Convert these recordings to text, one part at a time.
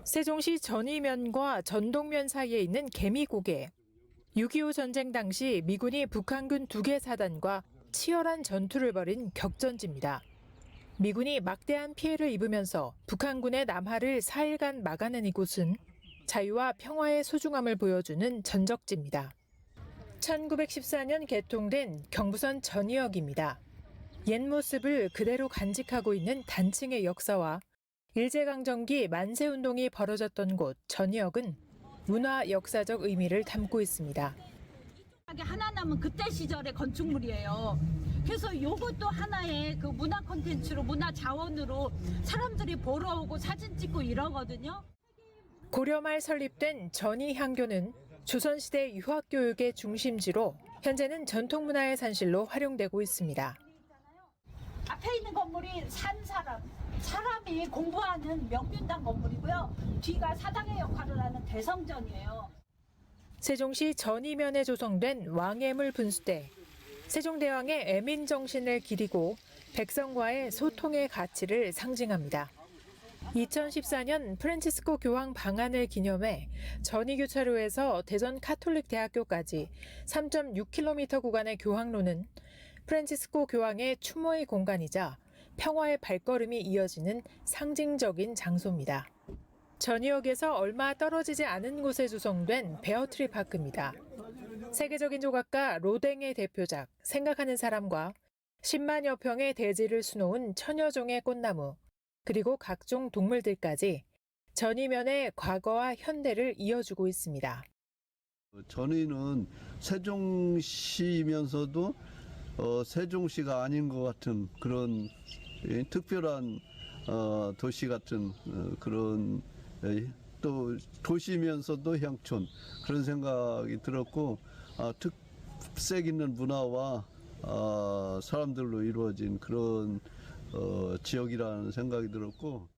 세종시 전이면과 전동면 사이에 있는 개미고개. 6.25 전쟁 당시 미군이 북한군 2개 사단과 치열한 전투를 벌인 격전지입니다. 미군이 막대한 피해를 입으면서 북한군의 남하를 4일간 막아낸 이곳은 자유와 평화의 소중함을 보여주는 전적지입니다. 1914년 개통된 경부선 전이역입니다. 옛 모습을 그대로 간직하고 있는 단층의 역사와 일제강점기 만세운동이 벌어졌던 곳 전이역은 문화 역사적 의미를 담고 있습니다. 하나 남은 그때 시절의 건축물이에요. 그래서 이것도 하나의 그 문화 콘텐츠로, 문화 자원으로 사람들이 보러 오고 사진 찍고 이러거든요. 고려 말 설립된 전이향교는 조선시대 유학교육의 중심지로 현재는 전통문화의 산실로 활용되고 있습니다. 앞에 있는 건물이 사람이 공부하는 명륜당 건물이고요. 뒤가 사당의 역할을 하는 대성전이에요. 세종시 전이면에 조성된 왕예물 분수대. 세종대왕의 애민 정신을 기리고 백성과의 소통의 가치를 상징합니다. 2014년 프란치스코 교황 방한을 기념해 전이교차로에서 대전 카톨릭대학교까지 3.6km 구간의 교항로는 프란치스코 교황의 추모의 공간이자 평화의 발걸음이 이어지는 상징적인 장소입니다. 전이역에서 얼마 떨어지지 않은 곳에 조성된 베어트리 파크입니다. 세계적인 조각가 로댕의 대표작 생각하는 사람과 10만여 평의 대지를 수놓은 천여 종의 꽃나무, 그리고 각종 동물들까지 전이면의 과거와 현대를 이어주고 있습니다. 전이는 세종시면서도 세종시가 아닌 것 같은 그런 특별한 도시 같은 그런 또 도시면서도 향촌 그런 생각이 들었고 특색 있는 문화와 사람들로 이루어진 그런 지역이라는 생각이 들었고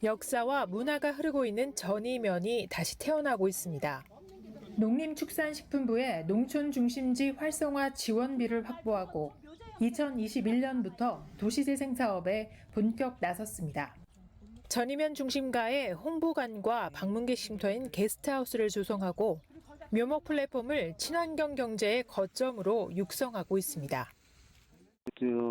역사와 문화가 흐르고 있는 전이면이 다시 태어나고 있습니다. 농림축산식품부의 농촌중심지 활성화 지원비를 확보하고 2021년부터 도시재생 사업에 본격 나섰습니다. 전이면 중심가에 홍보관과 방문객 쉼터인 게스트하우스를 조성하고 묘목 플랫폼을 친환경 경제의 거점으로 육성하고 있습니다.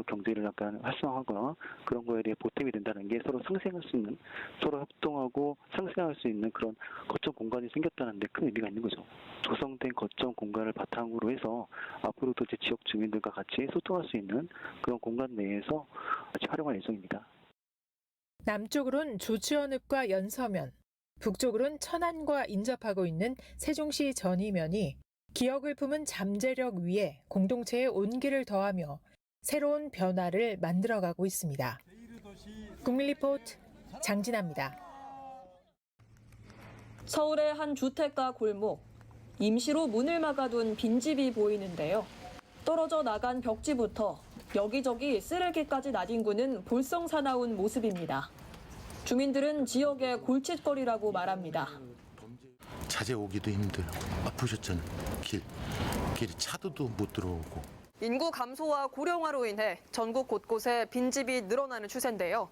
경제를 약간 활성화하거나 그런 거에 대해 보탬이 된다는 게 서로 상생할 수 있는, 서로 협동하고 상생할 수 있는 그런 거점 공간이 생겼다는 데 큰 의미가 있는 거죠. 조성된 거점 공간을 바탕으로 해서 앞으로도 제 지역 주민들과 같이 소통할 수 있는 그런 공간 내에서 같이 활용할 예정입니다. 남쪽으론 조치원읍과 연서면, 북쪽으론 천안과 인접하고 있는 세종시 전이면이 기억을 품은 잠재력 위에 공동체의 온기를 더하며 새로운 변화를 만들어가고 있습니다. 국민리포트 장진아입니다. 서울의 한 주택가 골목. 임시로 문을 막아둔 빈집이 보이는데요. 떨어져 나간 벽지부터 여기저기 쓰레기까지 나뒹구는 볼썽사나운 모습입니다. 주민들은 지역의 골칫거리라고 말합니다. 자재 오기도 힘들고 아프셨잖아요. 길이 차도도 못 들어오고. 인구 감소와 고령화로 인해 전국 곳곳에 빈집이 늘어나는 추세인데요.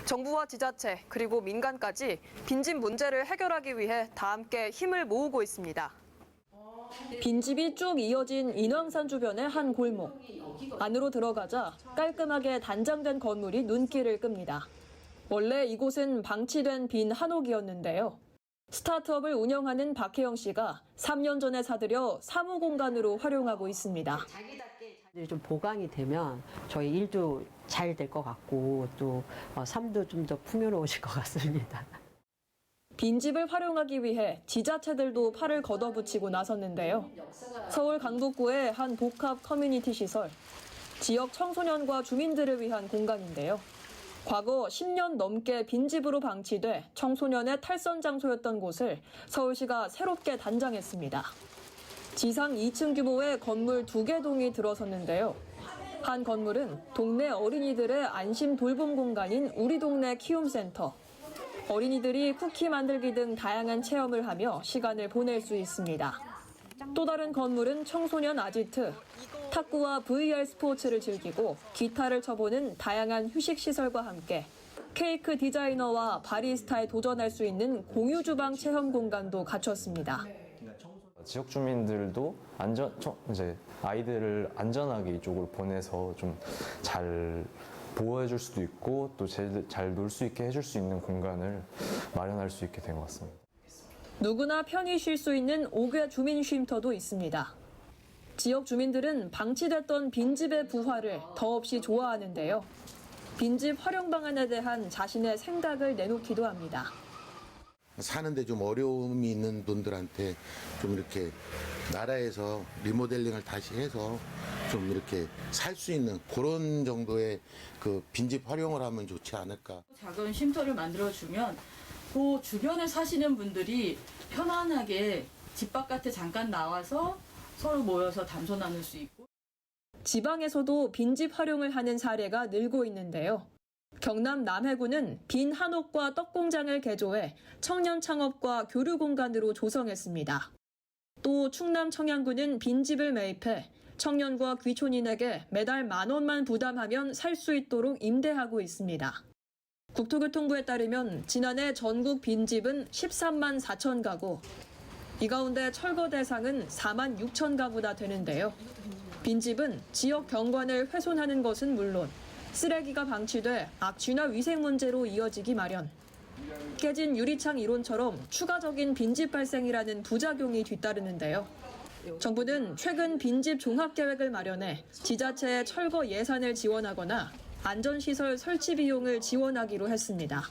정부와 지자체 그리고 민간까지 빈집 문제를 해결하기 위해 다 함께 힘을 모으고 있습니다. 빈집이 쭉 이어진 인왕산 주변의 한 골목. 안으로 들어가자 깔끔하게 단장된 건물이 눈길을 끕니다. 원래 이곳은 방치된 빈 한옥이었는데요. 스타트업을 운영하는 박혜영 씨가 3년 전에 사들여 사무 공간으로 활용하고 있습니다. 좀 보강이 되면 저희 일도 잘 될 것 같고 또 삶도 좀 더 풍요로우실 것 같습니다. 빈집을 활용하기 위해 지자체들도 팔을 걷어붙이고 나섰는데요. 서울 강북구의 한 복합 커뮤니티 시설, 지역 청소년과 주민들을 위한 공간인데요. 과거 10년 넘게 빈집으로 방치돼 청소년의 탈선 장소였던 곳을 서울시가 새롭게 단장했습니다. 지상 2층 규모의 건물 2개 동이 들어섰는데요. 한 건물은 동네 어린이들의 안심 돌봄 공간인 우리 동네 키움센터. 어린이들이 쿠키 만들기 등 다양한 체험을 하며 시간을 보낼 수 있습니다. 또 다른 건물은 청소년 아지트, 탁구와 VR 스포츠를 즐기고 기타를 쳐보는 다양한 휴식 시설과 함께 케이크 디자이너와 바리스타에 도전할 수 있는 공유 주방 체험 공간도 갖췄습니다. 지역 주민들도 이제 아이들을 안전하게 이쪽으로 보내서 좀 잘 보호해줄 수도 있고 또 잘 놀 수 있게 해줄 수 있는 공간을 마련할 수 있게 된 것 같습니다. 누구나 편히 쉴 수 있는 5개 주민 쉼터도 있습니다. 지역 주민들은 방치됐던 빈집의 부활을 더없이 좋아하는데요. 빈집 활용 방안에 대한 자신의 생각을 내놓기도 합니다. 사는데 좀 어려움이 있는 분들한테 좀 이렇게 나라에서 리모델링을 다시 해서 좀 이렇게 살 수 있는 그런 정도의 그 빈집 활용을 하면 좋지 않을까. 작은 쉼터를 만들어주면 그 주변에 사시는 분들이 편안하게 집 바깥에 잠깐 나와서 서로 모여서 담소 나눌 수 있고. 지방에서도 빈집 활용을 하는 사례가 늘고 있는데요. 경남 남해군은 빈 한옥과 떡공장을 개조해 청년 창업과 교류 공간으로 조성했습니다. 또 충남 청양군은 빈집을 매입해 청년과 귀촌인에게 매달 10,000원만 부담하면 살 수 있도록 임대하고 있습니다. 국토교통부에 따르면 지난해 전국 빈집은 13만 4천 가구, 이 가운데 철거 대상은 4만 6천 가구나 되는데요. 빈집은 지역 경관을 훼손하는 것은 물론 쓰레기가 방치돼 악취나 위생 문제로 이어지기 마련. 깨진 유리창 이론처럼 추가적인 빈집 발생이라는 부작용이 뒤따르는데요. 정부는 최근 빈집 종합계획을 마련해 지자체의 철거 예산을 지원하거나 안전시설 설치 비용을 지원하기로 했습니다.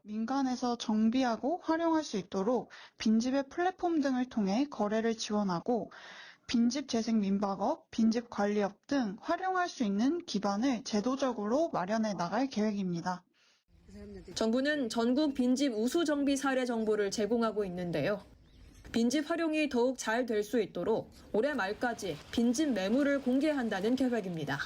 민간에서 정비하고 활용할 수 있도록 빈집의 플랫폼 등을 통해 거래를 지원하고 빈집 재생 민박업, 빈집 관리업 등 활용할 수 있는 기반을 제도적으로 마련해 나갈 계획입니다. 정부는 전국 빈집 우수 정비 사례 정보를 제공하고 있는데요. 빈집 활용이 더욱 잘 될 수 있도록 올해 말까지 빈집 매물을 공개한다는 계획입니다.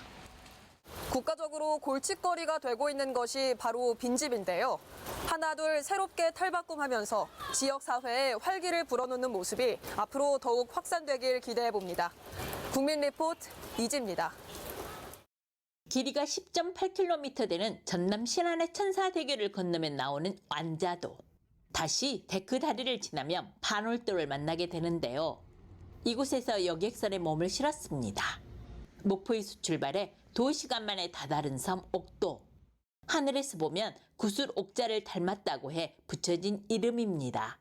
국가적으로 골칫거리가 되고 있는 것이 바로 빈집인데요. 하나둘 새롭게 탈바꿈하면서 지역사회에 활기를 불어넣는 모습이 앞으로 더욱 확산되길 기대해봅니다. 국민리포트 이지입니다. 길이가 10.8km 되는 전남 신안의 천사대교를 건너면 나오는 완자도. 다시 데크 다리를 지나면 반월도를 만나게 되는데요. 이곳에서 여객선에 몸을 실었습니다. 목포에서 출발해 2시간 만에 다다른 섬 옥도. 하늘에서 보면 구슬 옥자를 닮았다고 해 붙여진 이름입니다.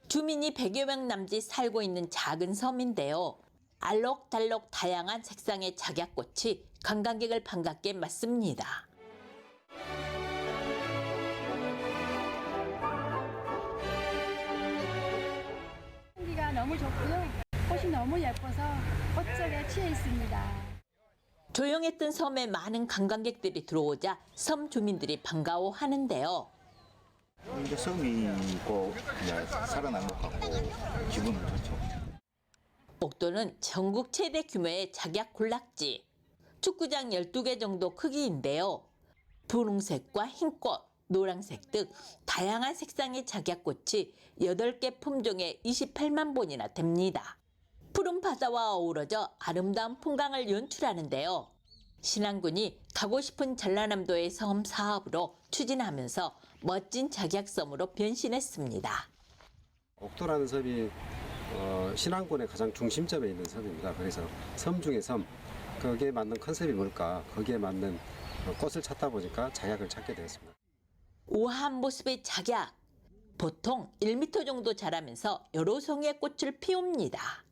주민이 100여 명 남짓 살고 있는 작은 섬인데요. 알록달록 다양한 색상의 작약꽃이 관광객을 반갑게 맞습니다. 공기가 너무 좋고요. 꽃이 너무 예뻐서 꽃쪽에 취해 있습니다. 조용했던 섬에 많은 관광객들이 들어오자 섬 주민들이 반가워하는데요. 이제 섬이 있고 살아난 것 같고 기분은 좋죠. 옥도는 전국 최대 규모의 작약 군락지. 축구장 12개 정도 크기인데요. 분홍색과 흰꽃, 노란색 등 다양한 색상의 작약꽃이 8개 품종에 28만 본이나 됩니다. 푸른 바다와 어우러져 아름다운 풍광을 연출하는데요. 신안군이 가고 싶은 전라남도의 섬 사업으로 추진하면서 멋진 작약섬으로 변신했습니다. 옥도라는 섬이 신안군의 가장 중심점에 있는 섬입니다. 그래서 섬 중에 섬, 거기에 맞는 컨셉이 뭘까, 거기에 맞는 꽃을 찾다 보니까 작약을 찾게 되었습니다. 우아한 모습의 작약. 보통 1m 정도 자라면서 여러 송이의 꽃을 피웁니다.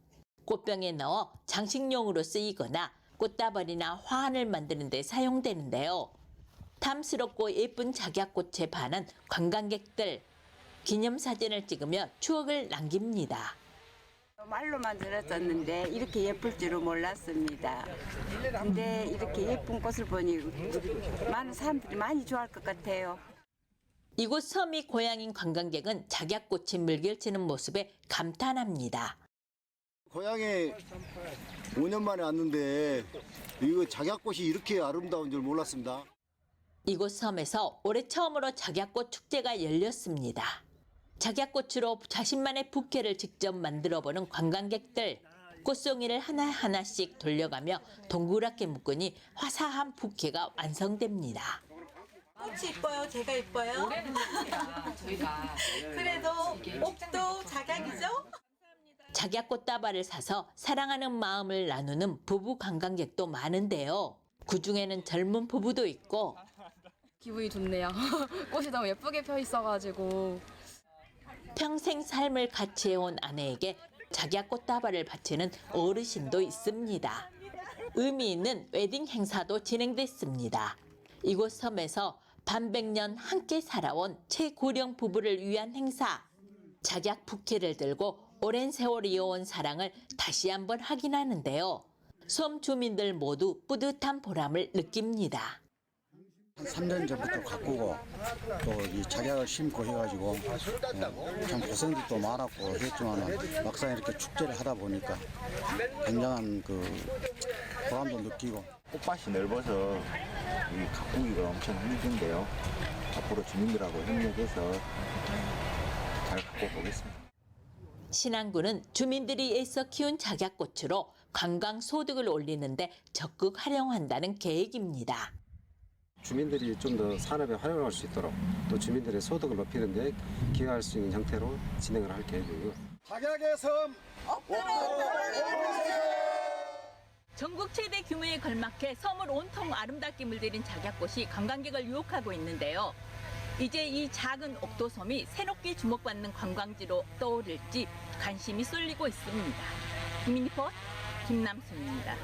꽃병에 넣어 장식용으로 쓰이거나 꽃다발이나 화환을 만드는 데 사용되는데요. 탐스럽고 예쁜 작약꽃에 반한 관광객들. 기념사진을 찍으며 추억을 남깁니다. 말로만 들었었는데 이렇게 예쁠 줄은 몰랐습니다. 근데 이렇게 예쁜 꽃을 보니 많은 사람들이 많이 좋아할 것 같아요. 이곳 섬이 고향인 관광객은 작약꽃이 물결치는 모습에 감탄합니다. 고향에 5년 만에 왔는데 이거 작약꽃이 이렇게 아름다운 줄 몰랐습니다. 이곳 섬에서 올해 처음으로 작약꽃 축제가 열렸습니다. 작약꽃으로 자신만의 부케를 직접 만들어보는 관광객들. 꽃송이를 하나하나씩 돌려가며 동그랗게 묶으니 화사한 부케가 완성됩니다. 꽃이 이뻐요? 제가 이뻐요? 저희가 그래도 옥도 작약이죠? 작약꽃다발을 사서 사랑하는 마음을 나누는 부부 관광객도 많은데요. 그중에는 젊은 부부도 있고 기분이 좋네요. 꽃이 너무 예쁘게 펴 있어가지고. 평생 삶을 같이 해온 아내에게 작약꽃다발을 바치는 어르신도 있습니다. 의미 있는 웨딩 행사도 진행됐습니다. 이곳 섬에서 반백년 함께 살아온 최고령 부부를 위한 행사. 작약 부케를 들고 오랜 세월 이어온 사랑을 다시 한번 확인하는데요. 섬 주민들 모두 뿌듯한 보람을 느낍니다. 한 3년 전부터 가꾸고 또 이 작약을 심고 해가지고 참 고생도 많았고 했지만 막상 이렇게 축제를 하다 보니까 굉장한 그 보람도 느끼고. 꽃밭이 넓어서 이 가꾸기가 엄청 힘든데요. 앞으로 주민들하고 협력해서 잘 가꿔 보겠습니다. 신안군은 주민들이 애써 키운 작약꽃으로 관광 소득을 올리는데 적극 활용한다는 계획입니다. 주민들이 좀 더 산업에 활용할 수 있도록 또 주민들의 소득을 높이는 데 기여할 수 있는 형태로 진행을 할 계획이고요. 작약의 섬 전국 최대 규모에 걸맞게 섬을 온통 아름답게 물들인 작약꽃이 관광객을 유혹하고 있는데요. 이제 이 작은 옥도섬이 새롭게 주목받는 관광지로 떠오를지 관심이 쏠리고 있습니다. 국민리포트 김남순입니다.